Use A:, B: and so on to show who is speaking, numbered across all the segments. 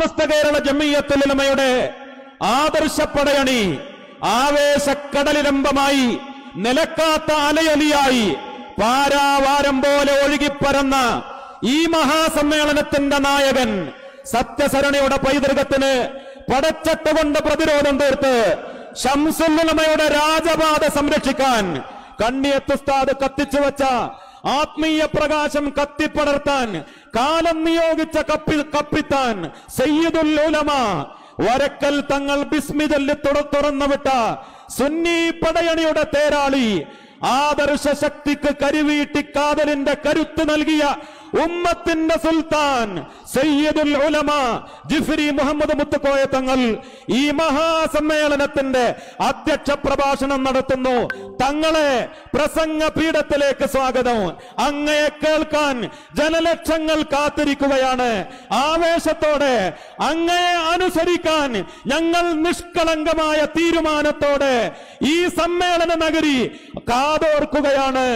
A: സമസ്ത കേരള ജംഇയ്യത്തുൽ ഉലമയുടെ ആദർശപ്പടയണി ആവേശക്കടലിരമ്പമായി നിലക്കാത്ത അലയലിയായി പാരാവാരം പോലെ ഒഴുകിപ്പരന്ന ഈ മഹാസമ്മേളനത്തിന്റെ നായകൻ സത്യസരണിയുടെ പൈതൃകത്തിന് പടച്ചട്ടുകൊണ്ട് പ്രതിരോധം തീർത്ത് ശംസുൽ ഉലമയുടെ രാജപാത സംരക്ഷിക്കാൻ കണ്ണിയത്ത് ഉസ്താദ് കത്തിച്ചു വച്ച ആത്മീയ പ്രകാശം കത്തിപ്പടർത്താൻ കാലം നിയോഗിച്ച കപ്പിത്താൻ സയ്യിദുൽ ഉലമ വരക്കൽ തങ്ങൾ ബിസ്മി ചൊല്ലി തുറന്നുവിട്ട സുന്നി പടയണിയുടെ തേരാളി ആദർശ ശക്തിക്ക് കരുവീട്ടി കാതലിന്റെ കരുത്ത് നൽകിയ ഉമ്മത്തിന്റെ സുൽത്താൻ സയ്യിദുൽ ഉലമ ജിഫ്രി മുഹമ്മദ് മുത്തുക്കോയ തങ്ങൾ ഈ മഹാസമ്മേളനത്തിന്റെ അധ്യക്ഷ പ്രഭാഷണം നടത്തുന്നു. തങ്ങളെ പ്രസംഗ പീഠത്തിലേക്ക് സ്വാഗതം. അങ്ങയെ കേൾക്കാൻ ജനലക്ഷങ്ങൾ കാത്തിരിക്കുകയാണ്. ആവേശത്തോടെ അങ്ങയെ അനുസരിക്കാൻ ഞങ്ങൾ നിഷ്കളങ്കമായ തീരുമാനത്തോടെ ഈ സമ്മേളന നഗരി കാതോർക്കുകയാണ്.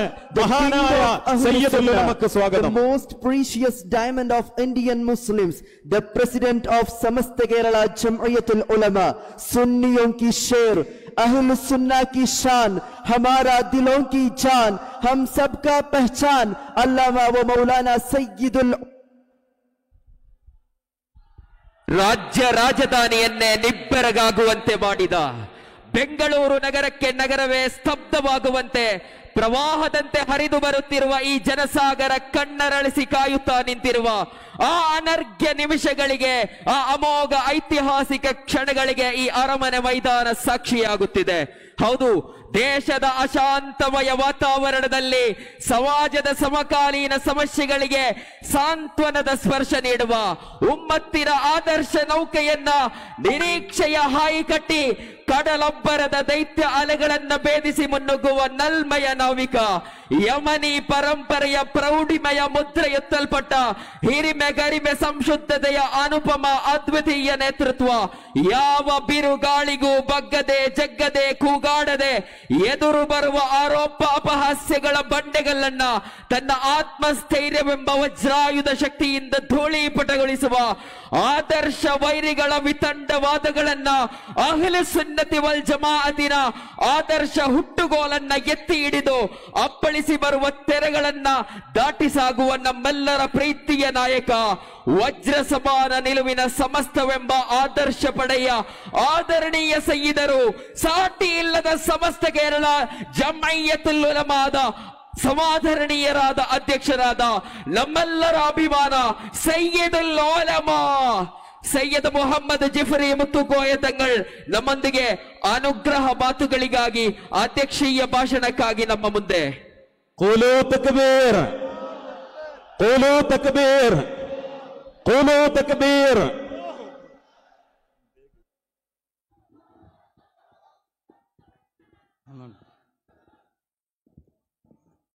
A: മഹാനായ സയ്യിദുൽ ഉലമക്ക് സ്വാഗതം.
B: Most precious diamond of Indian Muslims, the president of Samasta Kerala Jam'iyatul Ulama, सुन्नियों की शेर, अहल सुन्ना की शान, हमारा दिलों की जान, हम सबका पहचान, अल्लामा व मौलाना सय्यदुल
C: ರಾಜ್ಯ ರಾಜಧಾನಿಯನ್ನೇ ನಿಬ್ಬೆರಗಾಗುವಂತೆ ಮಾಡಿದ, ಬೆಂಗಳೂರು ನಗರಕ್ಕೆ ನಗರವೇ ಸ್ತಬ್ಧವಾಗುವಂತೆ ಪ್ರವಾಹದಂತೆ ಹರಿದು ಬರುತ್ತಿರುವ ಈ ಜನಸಾಗರ ಕಣ್ಣರಳಿಸಿ ಕಾಯುತ್ತಾ ನಿಂತಿರುವ ಆ ಅನರ್ಘ್ಯ ನಿಮಿಷಗಳಿಗೆ, ಆ ಅಮೋಘ ಐತಿಹಾಸಿಕ ಕ್ಷಣಗಳಿಗೆ ಈ ಅರಮನೆ ಮೈದಾನ ಸಾಕ್ಷಿಯಾಗುತ್ತಿದೆ. ಹೌದು, ದೇಶದ ಅಶಾಂತಮಯ ವಾತಾವರಣದಲ್ಲಿ ಸಮಾಜದ ಸಮಕಾಲೀನ ಸಮಸ್ಯೆಗಳಿಗೆ ಸಾಂತ್ವನದ ಸ್ಪರ್ಶ ನೀಡುವ ಉಮ್ಮತ್ತಿನ ಆದರ್ಶ ನೌಕೆಯನ್ನ ನಿರೀಕ್ಷೆಯ ಹಾಯಿ ಕಟ್ಟಿ ಕಡಲೊಬ್ಬರದ ದೈತ್ಯ ಅಲೆಗಳನ್ನ ಭೇದಿಸಿ ಮುನ್ನುಗ್ಗುವ ನಲ್ಮಯ ನಾವಿಕ, ಯಮನಿ ಪರಂಪರೆಯ ಪ್ರೌಢಿಮಯ ಮುದ್ರೆ ಎತ್ತಲ್ಪಟ್ಟ ಹಿರಿಮೆ ಗರಿಮೆ ಸಂಶುದ್ಧತೆಯ ಅನುಪಮ ಅದ್ವಿತೀಯ ನೇತೃತ್ವ, ಯಾವ ಬಿರುಗಾಳಿಗೂ ಬಗ್ಗದೆ ಜಗ್ಗದೆ ಕೂಗಾಡದೆ ಎದುರು ಬರುವ ಆರೋಪ ಅಪಹಾಸ್ಯಗಳ ಬಂಡೆಗಳನ್ನ ತನ್ನ ಆತ್ಮಸ್ಥೈರ್ಯವೆಂಬ ವಜ್ರಾಯುಧ ಶಕ್ತಿಯಿಂದ ಧೂಳೀಪಟಗೊಳಿಸುವ ಆದರ್ಶ ವೈರಿಗಳ ವಿತಂಡವಾದಗಳನ್ನ ಅಹ್ಲು ಸುನ್ನತಿ ವಲ್ ಜಮಾಅತಿನ ಆದರ್ಶ ಹುಟ್ಟುಗೋಲನ್ನ ಎತ್ತಿ ಹಿಡಿದು ಅಪ್ಪಳಿಸಿ ಬರುವ ತೆರೆಗಳನ್ನ ದಾಟಿ ಸಾಗುವ ನಮ್ಮೆಲ್ಲರ ಪ್ರೀತಿಯ ನಾಯಕ, ವಜ್ರ ಸಮಾನ ನಿಲುವಿನ ಸಮಸ್ತವೆಂಬ ಆದರ್ಶ ಪಡೆಯ ಆದರಣೀಯ ಸಯ್ಯಿದರು, ಸಾಟಿ ಇಲ್ಲದ ಸಮಸ್ತ ಕೇರಳ ಜಂಇಯ್ಯತುಲ್ ಉಲಮಾದ ಸಮಾಧರಣೀಯರಾದ ಅಧ್ಯಕ್ಷರಾದ ನಮ್ಮೆಲ್ಲರ ಅಭಿಮಾನ ಸಯ್ಯಿದುಲ್ ಉಲಮಾ ಸೈಯದ್ ಮೊಹಮ್ಮದ್ ಜಿಫ್ರಿ ಮುತ್ತುಕೋಯ ತಂಗಳ್ ನಮ್ಮೊಂದಿಗೆ ಅನುಗ್ರಹ ಮಾತುಗಳಿಗಾಗಿ ಅಧ್ಯಕ್ಷೀಯ ಭಾಷಣಕ್ಕಾಗಿ ನಮ್ಮ ಮುಂದೆ.
A: ಕೂಲು ತಕ್ಬೀರ್, ಕೂಲು ತಕ್ಬೀರ್, ಕೂಲು ತಕ್ಬೀರ್.